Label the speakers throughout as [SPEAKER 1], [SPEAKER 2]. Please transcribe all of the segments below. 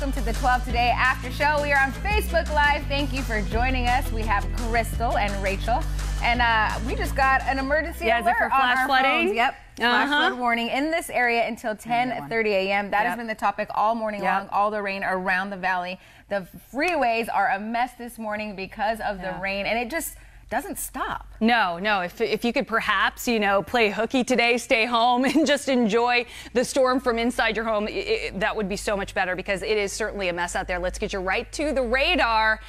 [SPEAKER 1] welcome to the 12 Today After Show. We are on Facebook Live. Thank you for joining us. We have Crystal and Rachel, and we just got an emergency alert
[SPEAKER 2] for flash
[SPEAKER 1] on our
[SPEAKER 2] flooding.
[SPEAKER 1] phones. Yep, flash flood warning in this area until 10:30 a.m. That has been the topic all morning long. All the rain around the valley. The freeways are a mess this morning because of the rain, and it just doesn't stop.
[SPEAKER 2] No. If you could perhaps, play hooky today, stay home, and just enjoy the storm from inside your home, that would be so much better because it is certainly a mess out there. Let's get you right to the radar.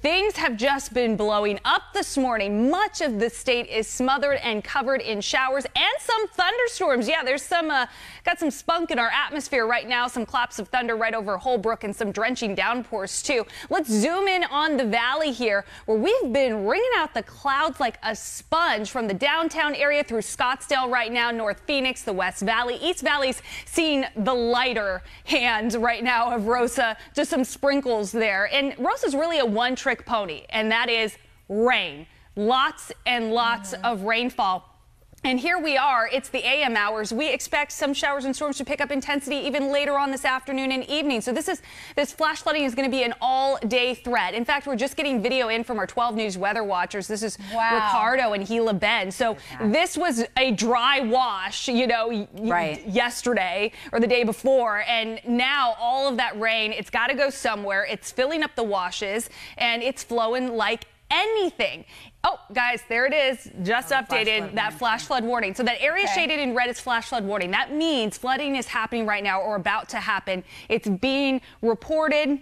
[SPEAKER 2] Things have just been blowing up this morning. Much of the state is smothered and covered in showers and some thunderstorms. Yeah, there's got some spunk in our atmosphere right now, some claps of thunder right over Holbrook and some drenching downpours too. Let's zoom in on the valley here where we've been wringing out the clouds like a sponge from the downtown area through Scottsdale right now, North Phoenix, the West Valley. East Valley's seeing the lighter hand right now of Rosa, just some sprinkles there. And Rosa's really a one-trick pony, and that is rain. Lots and lots of rainfall. And here we are. It's the AM hours. We expect some showers and storms to pick up intensity even later on this afternoon and evening. So this flash flooding is going to be an all-day threat. In fact, we're just getting video in from our 12 News weather watchers. This is Ricardo and Gila Bend. So this was a dry wash, yesterday or the day before. And now all of that rain, it's got to go somewhere. It's filling up the washes and it's flowing like anything. Oh, guys, there it is. Just updated that flash flood warning. So that area shaded in red is flash flood warning. That means flooding is happening right now or about to happen. It's being reported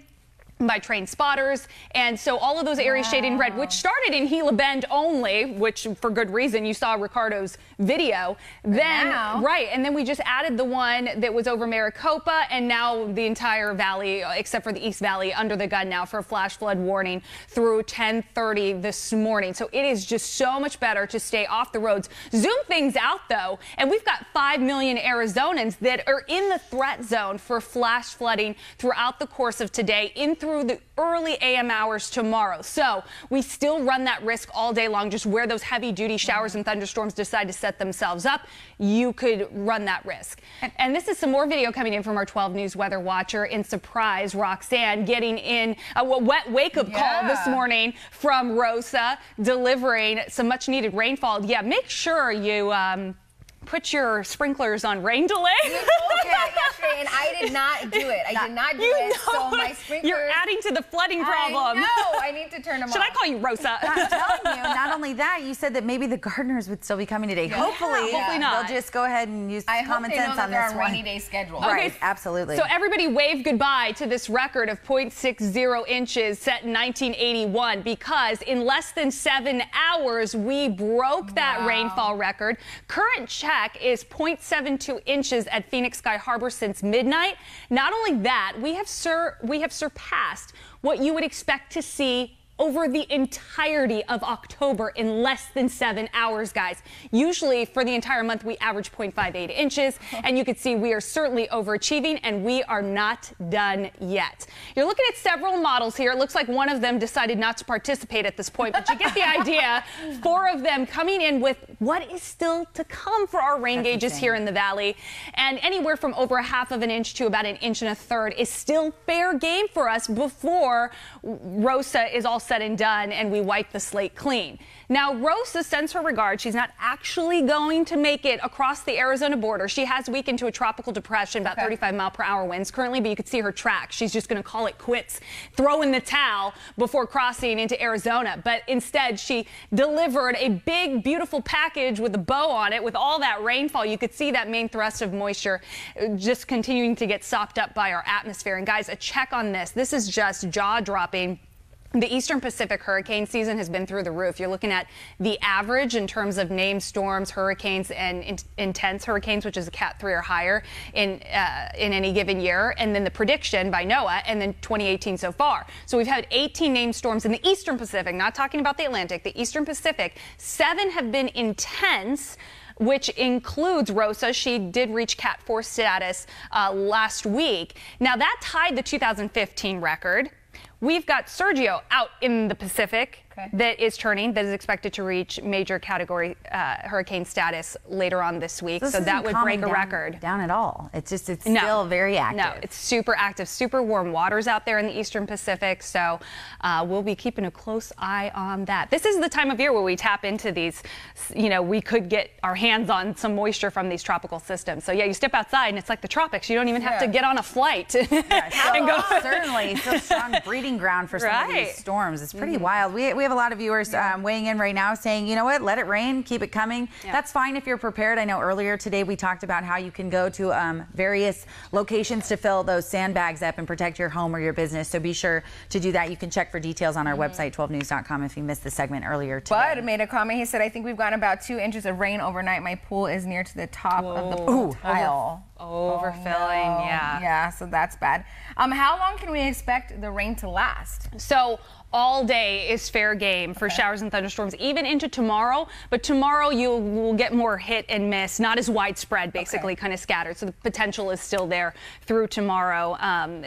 [SPEAKER 2] by trained spotters, and so all of those areas shaded in red, which started in Gila Bend only, which for good reason, you saw Ricardo's video. And then we just added the one that was over Maricopa, and now the entire valley, except for the East Valley, under the gun now for a flash flood warning through 10:30 this morning. So it is just so much better to stay off the roads. Zoom things out though, and we've got 5 million Arizonans that are in the threat zone for flash flooding throughout the course of today through the early AM hours tomorrow. So we still run that risk all day long. Just where those heavy duty showers and thunderstorms decide to set themselves up, you could run that risk. And this is some more video coming in from our 12 News weather watcher in Surprise, Roxanne, getting in a wet wake-up call this morning from Rosa, delivering some much needed rainfall. Yeah, make sure you put your sprinklers on rain delay.
[SPEAKER 1] You told me that yesterday, and I did not do it. I did not do it. So my sprinklers.
[SPEAKER 2] You're adding to the flooding problem.
[SPEAKER 1] I know. I need to turn them off.
[SPEAKER 2] Should I call you Rosa?
[SPEAKER 3] I'm telling you. Not only that, you said that maybe the gardeners would still be coming today. Hopefully not. They'll just go ahead and use common sense on this one.
[SPEAKER 1] rainy day schedule.
[SPEAKER 3] Right. Absolutely.
[SPEAKER 2] So everybody wave goodbye to this record of 0.60 inches set in 1981 because in less than 7 hours we broke that rainfall record. Current check is 0.72 inches at Phoenix Sky Harbor since midnight. Not only that, we have surpassed what you would expect to see over the entirety of October in less than 7 hours, guys. Usually for the entire month, we average 0.58 inches, and you can see we are certainly overachieving, and we are not done yet. You're looking at several models here. It looks like one of them decided not to participate at this point, but you get the idea. 4 of them coming in with what is still to come for our rain gauges here in the valley, and anywhere from over 1/2 inch to about 1 1/3 inches is still fair game for us before Rosa is all said and done and we wipe the slate clean. Now, Rosa sends her regards. She's not actually going to make it across the Arizona border. She has weakened to a tropical depression, about 35-mile-per-hour winds currently, but you could see her track. She's just going to call it quits, throw in the towel before crossing into Arizona. But instead, she delivered a big, beautiful package with a bow on it with all that rainfall. You could see that main thrust of moisture just continuing to get sopped up by our atmosphere. And guys, a check on this. This is just jaw-dropping. The Eastern Pacific hurricane season has been through the roof. You're looking at the average in terms of named storms, hurricanes, and intense hurricanes, which is a Cat 3 or higher in any given year, and then the prediction by NOAA, and then 2018 so far. So we've had 18 named storms in the Eastern Pacific, not talking about the Atlantic, the Eastern Pacific. 7 have been intense, which includes Rosa. She did reach Cat 4 status last week. Now, that tied the 2015 record. We've got Sergio out in the Pacific that is turning, that is expected to reach major category hurricane status later on this week. So that would break a record.
[SPEAKER 3] Down at all. It's still very active.
[SPEAKER 2] No, it's super active, super warm waters out there in the Eastern Pacific. So we'll be keeping a close eye on that. This is the time of year where we tap into these, we could get our hands on some moisture from these tropical systems. So yeah, you step outside and it's like the tropics. You don't even have to get on a flight and go.
[SPEAKER 3] Certainly, it's a strong breeding ground for some of these storms. It's pretty wild. We have a lot of viewers weighing in right now saying, you know what, let it rain, keep it coming. That's fine if you're prepared. I know earlier today we talked about how you can go to various locations to fill those sandbags up and protect your home or your business. So be sure to do that. You can check for details on our website, 12news.com, if you missed the segment earlier today.
[SPEAKER 1] Bud made a comment. He said, I think we've gotten about 2 inches of rain overnight. My pool is near to the top of the pool tile.
[SPEAKER 2] Overfilling,
[SPEAKER 1] Yeah, so that's bad. How long can we expect the rain to last?
[SPEAKER 2] So all day is fair game for showers and thunderstorms, even into tomorrow. But tomorrow you will get more hit and miss, not as widespread, basically kind of scattered. So the potential is still there through tomorrow.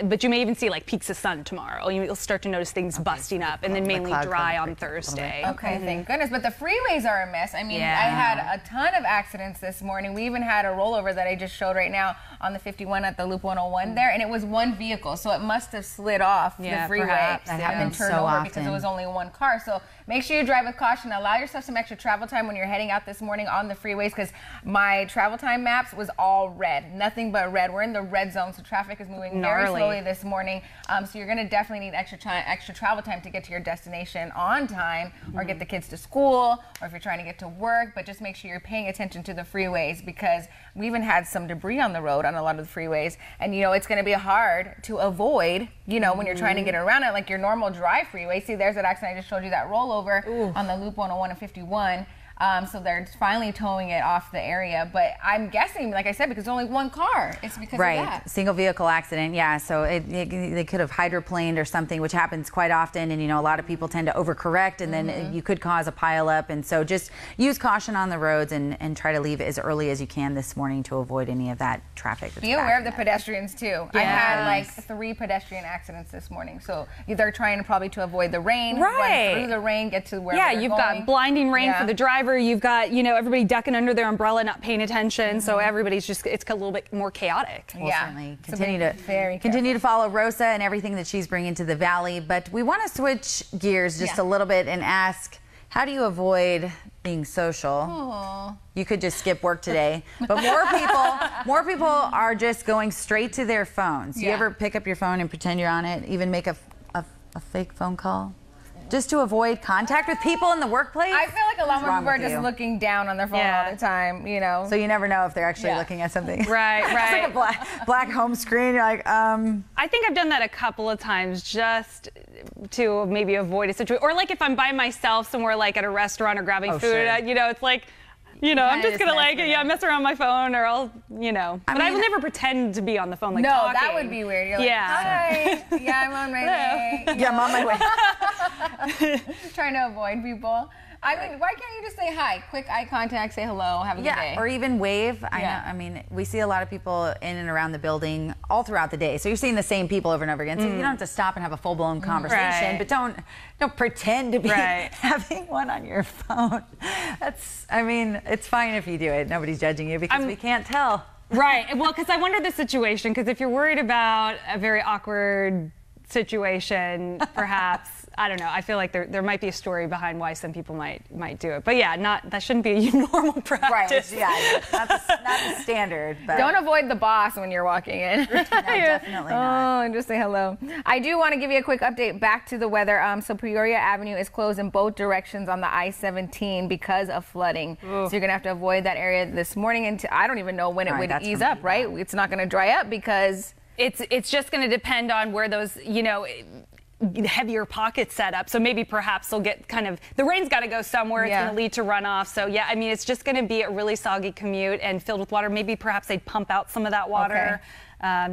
[SPEAKER 2] But you may even see like peaks of sun tomorrow. You'll start to notice things busting up, and then mainly dry on Thursday.
[SPEAKER 1] Okay, thank goodness. But the freeways are a mess. I mean, I had a ton of accidents this morning. We even had a rollover that I just showed right now on the 51 at the Loop 101 there, and it was one vehicle, so it must have slid off the freeway.
[SPEAKER 3] That happens so often.
[SPEAKER 1] Because it was only one car. So make sure you drive with caution. Allow yourself some extra travel time when you're heading out this morning on the freeways, because my travel time maps was all red. Nothing but red. We're in the red zone, so traffic is moving very slowly this morning. So you're going to definitely need extra travel time to get to your destination on time, or get the kids to school, or if you're trying to get to work. But just make sure you're paying attention to the freeways, because we even had some debris on the road on a lot of the freeways. And, it's going to be hard to avoid, when you're trying to get around it, like your normal dry freeway. See, there's that accident I just showed you, that rollover on the Loop 101 and 51. So they're finally towing it off the area. But I'm guessing, like I said, because there's only one car, it's because of that.
[SPEAKER 3] Single vehicle accident, so they could have hydroplaned or something, which happens quite often. And, a lot of people tend to overcorrect, and then you could cause a pileup. And so just use caution on the roads and try to leave as early as you can this morning to avoid any of that traffic.
[SPEAKER 1] Be aware of the pedestrians, too. I had like 3 pedestrian accidents this morning. So they're trying probably to avoid the rain, run through the rain, get to where they're
[SPEAKER 2] you've
[SPEAKER 1] going.
[SPEAKER 2] got blinding rain for the driver. You've got, everybody ducking under their umbrella, not paying attention. So everybody's it's a little bit more chaotic.
[SPEAKER 3] We'll certainly continue to follow Rosa and everything that she's bringing to the Valley. But we want to switch gears just a little bit and ask, how do you avoid being social? You could just skip work today, but more people are just going straight to their phones. You ever pick up your phone and pretend you're on it, even make a fake phone call? Just to avoid contact with people in the workplace?
[SPEAKER 1] I feel like a lot more people are just looking down on their phone all the time, So
[SPEAKER 3] you never know if they're actually looking at something.
[SPEAKER 2] Right.
[SPEAKER 3] It's like a black home screen. You're like,
[SPEAKER 2] I think I've done that a couple of times just to maybe avoid a situation. Or like if I'm by myself somewhere, like at a restaurant or grabbing food, it's like, I'm just going to mess around my phone, or I'll, But I will never pretend to be on the phone like talking.
[SPEAKER 1] That would be weird. You're like, hi. I'm on my way.
[SPEAKER 3] I'm on my way.
[SPEAKER 1] Trying to avoid people. I mean, why can't you just say hi? Quick eye contact, say hello, have a good day.
[SPEAKER 3] Or even wave. I mean, we see a lot of people in and around the building all throughout the day. So you're seeing the same people over and over again. So you don't have to stop and have a full-blown conversation, but don't pretend to be having one on your phone. It's fine if you do it. Nobody's judging you because we can't tell.
[SPEAKER 2] Right. Well, because I wonder the situation, because if you're worried about a very awkward situation, perhaps, I don't know, I feel like there might be a story behind why some people might do it. But that shouldn't be a normal practice.
[SPEAKER 3] Right, not the standard. But.
[SPEAKER 1] Don't avoid the boss when you're walking in.
[SPEAKER 3] No, definitely not.
[SPEAKER 1] And just say hello. I do want to give you a quick update back to the weather. So Peoria Avenue is closed in both directions on the I-17 because of flooding. So you're going to have to avoid that area this morning until, I don't even know when it would ease up, right? It's not going to dry up because...
[SPEAKER 2] It's just going to depend on where those, heavier pockets set up. So maybe perhaps they'll get the rain's got to go somewhere. It's going to lead to runoff. So it's just going to be a really soggy commute and filled with water. Maybe perhaps they'd pump out some of that water,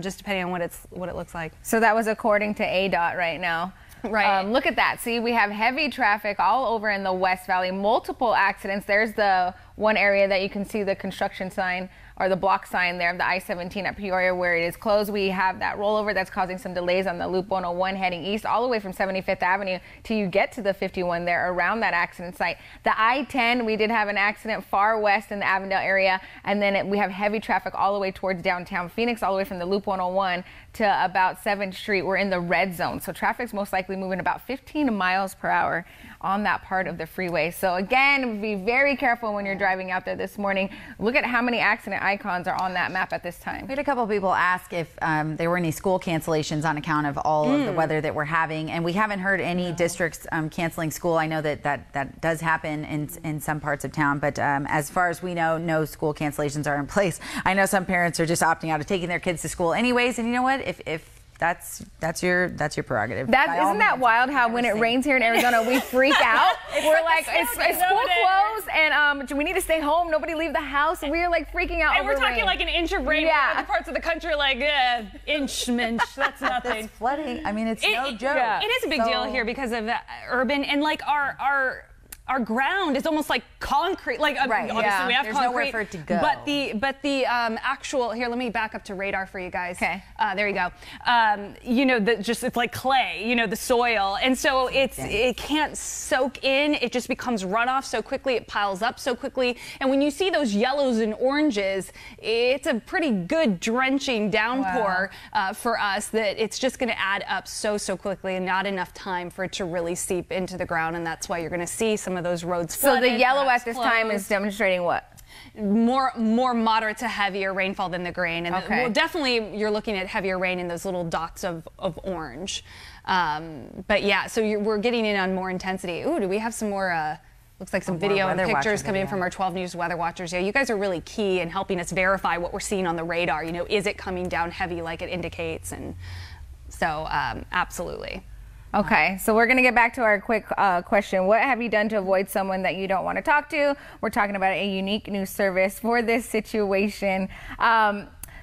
[SPEAKER 2] just depending on what it looks like.
[SPEAKER 1] So that was according to ADOT right now.
[SPEAKER 2] Right.
[SPEAKER 1] Look at that. See, we have heavy traffic all over in the West Valley, multiple accidents. There's the one area that you can see the construction sign or the block sign there of the I-17 at Peoria where it is closed. We have that rollover that's causing some delays on the Loop 101 heading east all the way from 75th Avenue till you get to the 51 there around that accident site. The I-10, we did have an accident far west in the Avondale area, and then we have heavy traffic all the way towards downtown Phoenix, all the way from the Loop 101 to about 7th Street. We're in the red zone, so traffic's most likely moving about 15 miles per hour on that part of the freeway. So again, be very careful when you're driving out there this morning. Look at how many accident icons are on that map at this time.
[SPEAKER 3] We had a couple of people ask if there were any school cancellations on account of all of the weather that we're having, and we haven't heard any districts canceling school. I know that does happen in some parts of town, but as far as we know, no school cancellations are in place. I know some parents are just opting out of taking their kids to school anyways, and you know what? If that's your prerogative.
[SPEAKER 1] Isn't that wild how when it rains here in Arizona we freak out? We're like, it's school closed and we need to stay home. Nobody leave the house. And we're like freaking out.
[SPEAKER 2] And
[SPEAKER 1] over
[SPEAKER 2] we're talking
[SPEAKER 1] rain.
[SPEAKER 2] like an inch of rain.
[SPEAKER 1] Yeah.
[SPEAKER 2] Other parts of the country are like inch. That's nothing.
[SPEAKER 3] It's flooding. I mean, it's no joke.
[SPEAKER 2] It is a big deal here because of urban and like our ground is almost like concrete. Like obviously we have
[SPEAKER 3] There's
[SPEAKER 2] concrete,
[SPEAKER 3] nowhere for it to go.
[SPEAKER 2] But the actual here. Let me back up to radar for you guys.
[SPEAKER 1] Okay.
[SPEAKER 2] There you go. You know, it's like clay. You know, the soil, and so it can't soak in. It just becomes runoff so quickly. It piles up so quickly. And when you see those yellows and oranges, it's a pretty good drenching downpour for us. That it's just going to add up so quickly, and not enough time for it to really seep into the ground. And that's why you're going to see some of those roads flooded.
[SPEAKER 1] So the yellow at this time is demonstrating what?
[SPEAKER 2] More moderate to heavier rainfall than the green. And well, definitely you're looking at heavier rain in those little dots of orange. But yeah, so we're getting in on more intensity. Ooh, do we have some more, looks like some video and pictures coming in from our 12 News weather watchers. Yeah, you guys are really key in helping us verify what we're seeing on the radar. You know, is it coming down heavy like it indicates? And so absolutely.
[SPEAKER 1] Okay, so we're going to get back to our quick question. What have you done to avoid someone that you don't want to talk to? We're talking about a unique new service for this situation.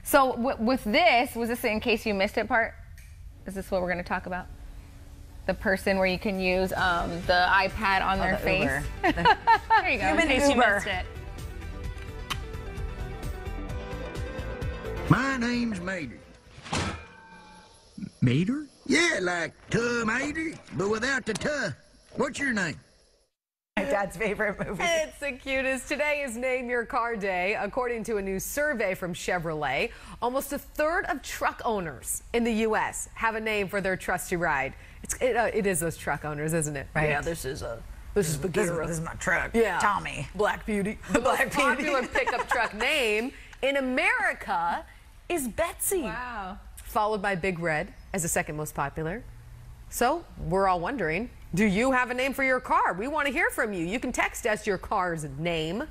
[SPEAKER 1] So with this, was this in case you missed it part? Is this what we're going to talk about? The person where you can use the iPad on their face?
[SPEAKER 2] There you go, in case you missed it.
[SPEAKER 4] My name's Mater. Mater? Yeah, like Mater, but without the tuh. What's your name?
[SPEAKER 3] My dad's favorite movie.
[SPEAKER 5] It's the cutest. Today is Name Your Car Day. According to a new survey from Chevrolet, almost a third of truck owners in the U.S. have a name for their trusty ride. It is those truck owners, isn't it?
[SPEAKER 3] Right.
[SPEAKER 5] Yeah, this is Bagheera.
[SPEAKER 3] This is my truck.
[SPEAKER 5] Yeah.
[SPEAKER 3] Tommy.
[SPEAKER 5] Black Beauty. The most popular pickup truck name in America is Betsy.
[SPEAKER 1] Wow.
[SPEAKER 5] Followed by Big Red as the second most popular. So we're all wondering, do you have a name for your car? We want to hear from you. You can text us your car's name,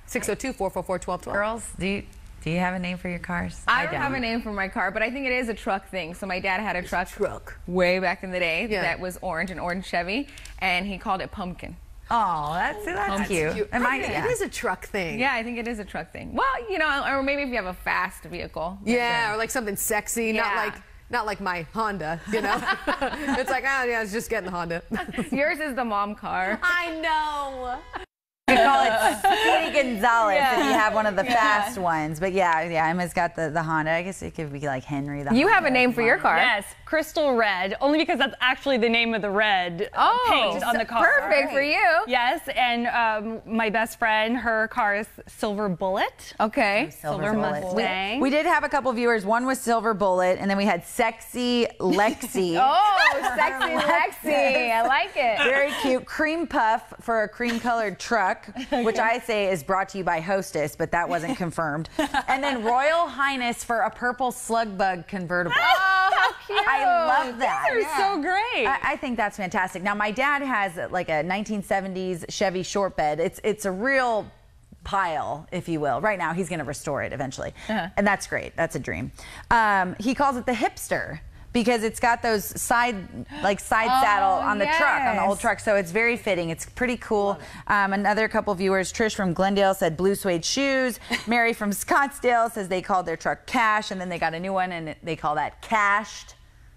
[SPEAKER 5] 602-444-1212.
[SPEAKER 3] Girls, do you have a name for your cars?
[SPEAKER 1] I don't have a name for my car, but I think it is a truck thing. So my dad had a truck way back in the day that was orange, an orange Chevy, and he called it Pumpkin.
[SPEAKER 3] Oh, that's cute.
[SPEAKER 5] It is a truck thing.
[SPEAKER 1] Yeah, I think it is a truck thing. Well, you know, or maybe if you have a fast vehicle.
[SPEAKER 5] Yeah, or like something sexy, not like my Honda, you know? It's like, it's just getting the Honda.
[SPEAKER 1] Yours is the mom car.
[SPEAKER 5] I know.
[SPEAKER 3] You call it Speedy Gonzalez if you have one of the fast ones. But yeah, Emma's got the Honda. I guess it could be like Henry the
[SPEAKER 1] You
[SPEAKER 3] Honda.
[SPEAKER 1] have a name for your car.
[SPEAKER 2] Yes, Crystal Red, only because that's actually the name of the red paint on the car.
[SPEAKER 1] Perfect for you.
[SPEAKER 2] Yes, and my best friend, her car is Silver Bullet.
[SPEAKER 1] Okay.
[SPEAKER 2] Silver Mustang.
[SPEAKER 3] We did have a couple viewers. One was Silver Bullet, and then we had Sexy Lexi.
[SPEAKER 1] Oh, Sexy Lexi. I like it.
[SPEAKER 3] Very cute. Cream Puff for a cream-colored truck, which I say is brought to you by Hostess, but that wasn't confirmed. And then Royal Highness for a purple slug bug convertible.
[SPEAKER 1] Oh, how cute.
[SPEAKER 3] I love that.
[SPEAKER 2] These are so great.
[SPEAKER 3] I think that's fantastic. Now, my dad has like a 1970s Chevy short bed. It's a real pile, if you will. Right now, he's going to restore it eventually. And that's great. That's a dream. He calls it the hipster, because it's got those side saddle on the truck, on the old truck. So it's very fitting. It's pretty cool. Another couple viewers, Trish from Glendale said blue suede shoes. Mary from Scottsdale says they called their truck Cash, and then they got a new one and they call that Cashed.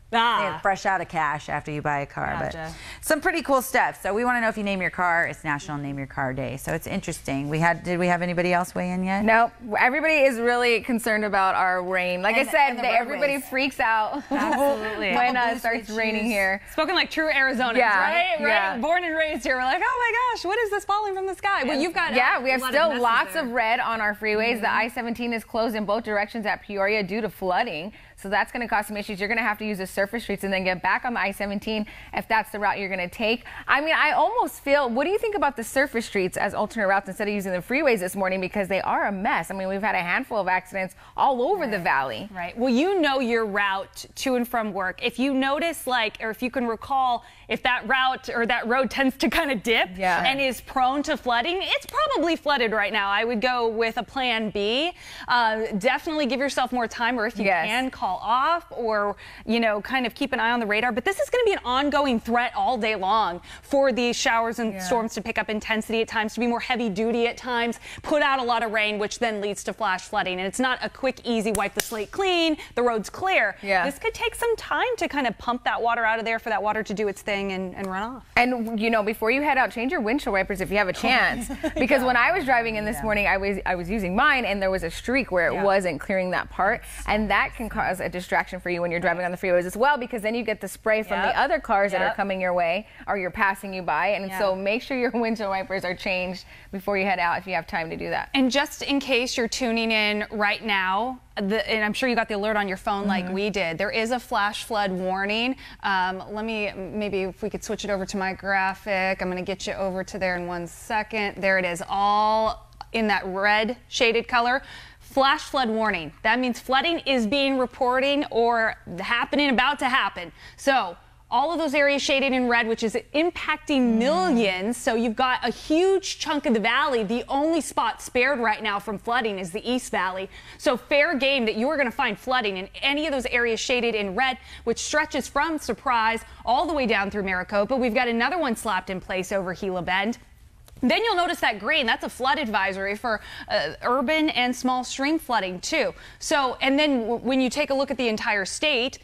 [SPEAKER 3] Fresh out of cash after you buy a car. But some pretty cool stuff. So we want to know if you name your car. It's National Name Your Car Day. So it's interesting. Did we have anybody else weigh in yet?
[SPEAKER 1] No. Everybody is really concerned about our rain. Like I said, everybody freaks out.
[SPEAKER 2] Absolutely.
[SPEAKER 1] when it starts raining here.
[SPEAKER 2] Spoken like true Arizonans, right? Right. Born and raised here. We're like, oh my gosh, what is this falling from the sky? Well, you've got
[SPEAKER 1] we have still lots of red on our freeways. The I-17 is closed in both directions at Peoria due to flooding. So that's going to cause some issues. You're going to have to use the surface streets and then get back on the I-17 if that's the route you're going to take. I mean, I almost feel, what do you think about the surface streets as alternate routes instead of using the freeways this morning? Because they are a mess. I mean, we've had a handful of accidents all over the valley.
[SPEAKER 2] Right. Well, you know your route to and from work. If you notice, or if you can recall, if that route or that road tends to kind of dip and is prone to flooding, it's probably flooded right now. I would go with a plan B. Definitely give yourself more time, or if you can, call off, or kind of keep an eye on the radar. But this is going to be an ongoing threat all day long for these showers and storms to pick up intensity at times, to be more heavy duty at times, put out a lot of rain, which then leads to flash flooding. And it's not a quick, easy wipe the slate clean, the road's clear. This could take some time to kind of pump that water out of there for that water to do its thing and run off.
[SPEAKER 1] And before you head out, change your windshield wipers if you have a chance, because when I was driving in this morning, I was using mine and there was a streak where it wasn't clearing that part, and that can cause a distraction for you when you're driving on the freeways as well, because then you get the spray from the other cars that are coming your way or you're passing you by. And so make sure your windshield wipers are changed before you head out if you have time to do that.
[SPEAKER 2] And just in case you're tuning in right now, and I'm sure you got the alert on your phone like we did, there is a flash flood warning. Maybe if we could switch it over to my graphic. I'm going to get you over to there in 1 second. There it is, all in that red shaded color. Flash flood warning. That means flooding is being reported or about to happen. So all of those areas shaded in red, which is impacting millions. So you've got a huge chunk of the valley. The only spot spared right now from flooding is the East Valley. So fair game that you are going to find flooding in any of those areas shaded in red, which stretches from Surprise all the way down through Maricopa. We've got another one slapped in place over Gila Bend. Then you'll notice that green, that's a flood advisory for urban and small stream flooding too. So, and then when you take a look at the entire state,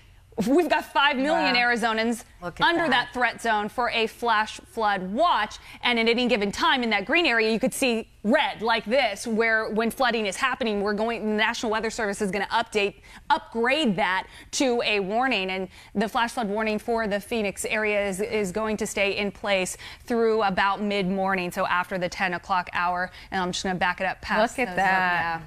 [SPEAKER 2] we've got 5 million Arizonans under that threat zone for a flash flood watch. And at any given time in that green area, you could see red like this, where when flooding is happening, the National Weather Service is going to upgrade that to a warning. And the flash flood warning for the Phoenix area is going to stay in place through about mid-morning, so after the 10 o'clock hour. And I'm just going to back it up past.
[SPEAKER 1] Look at that.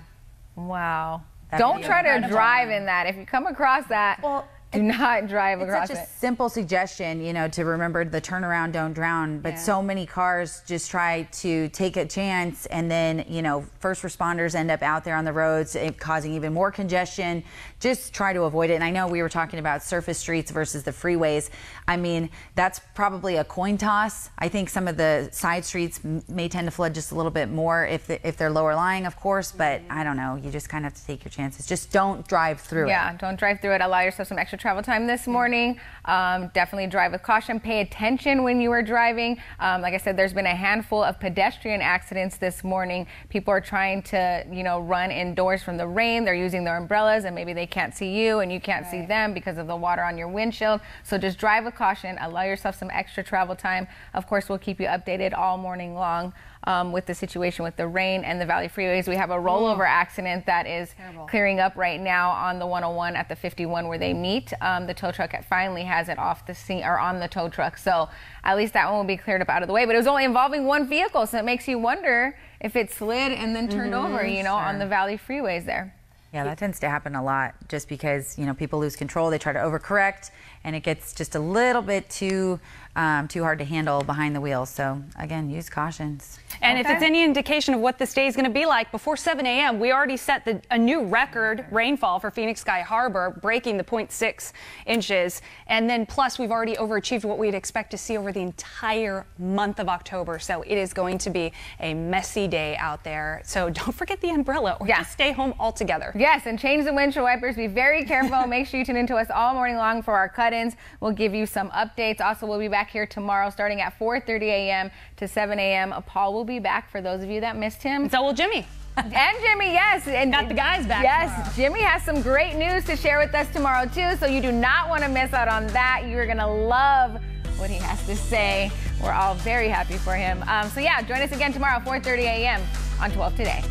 [SPEAKER 1] Wow. Don't try to drive in that. If you come across that, do not drive across it.
[SPEAKER 3] It's such a simple suggestion, to remember the turnaround, don't drown. But so many cars just try to take a chance, and then, first responders end up out there on the roads, causing even more congestion. Just try to avoid it. And I know we were talking about surface streets versus the freeways. I mean, that's probably a coin toss. I think some of the side streets may tend to flood just a little bit more if they're lower lying, of course. But I don't know. You just kind of have to take your chances. Just don't drive through it.
[SPEAKER 1] Yeah, don't drive through it. Allow yourself some extra travel time this morning. Definitely drive with caution. Pay attention when you are driving. Like I said, there's been a handful of pedestrian accidents this morning. People are trying to, run indoors from the rain. They're using their umbrellas, and maybe they can't see you and you can't see them because of the water on your windshield. So just drive with caution. Allow yourself some extra travel time. Of course, we'll keep you updated all morning long with the situation with the rain and the Valley freeways. We have a rollover accident that is clearing up right now on the 101 at the 51 where they meet. The tow truck finally has it off the scene, or on the tow truck. So at least that one will be cleared up out of the way. But it was only involving one vehicle, so it makes you wonder if it slid and then turned over, on the Valley freeways there.
[SPEAKER 3] Yeah, that tends to happen a lot just because, people lose control. They try to overcorrect, and it gets just a little bit too hard to handle behind the wheel. So, again, use cautions.
[SPEAKER 2] And if it's any indication of what this day is going to be like, before 7 a.m., we already set a new record rainfall for Phoenix Sky Harbor, breaking the 0.6 inches. And then plus, we've already overachieved what we'd expect to see over the entire month of October. So it is going to be a messy day out there. So don't forget the umbrella, or just stay home altogether.
[SPEAKER 1] Yes, and change the windshield wipers. Be very careful. Make sure you tune into us all morning long for our cut-ins. We'll give you some updates. Also, we'll be back here tomorrow starting at 4:30 a.m. to 7 a.m. Paul will be back for those of you that missed him.
[SPEAKER 2] So will Jimmy.
[SPEAKER 1] And Jimmy, yes. And
[SPEAKER 2] got the guys back
[SPEAKER 1] Yes, tomorrow. Jimmy has some great news to share with us tomorrow, too, so you do not want to miss out on that. You're going to love what he has to say. We're all very happy for him. So, yeah, join us again tomorrow, 4:30 a.m. on 12 Today.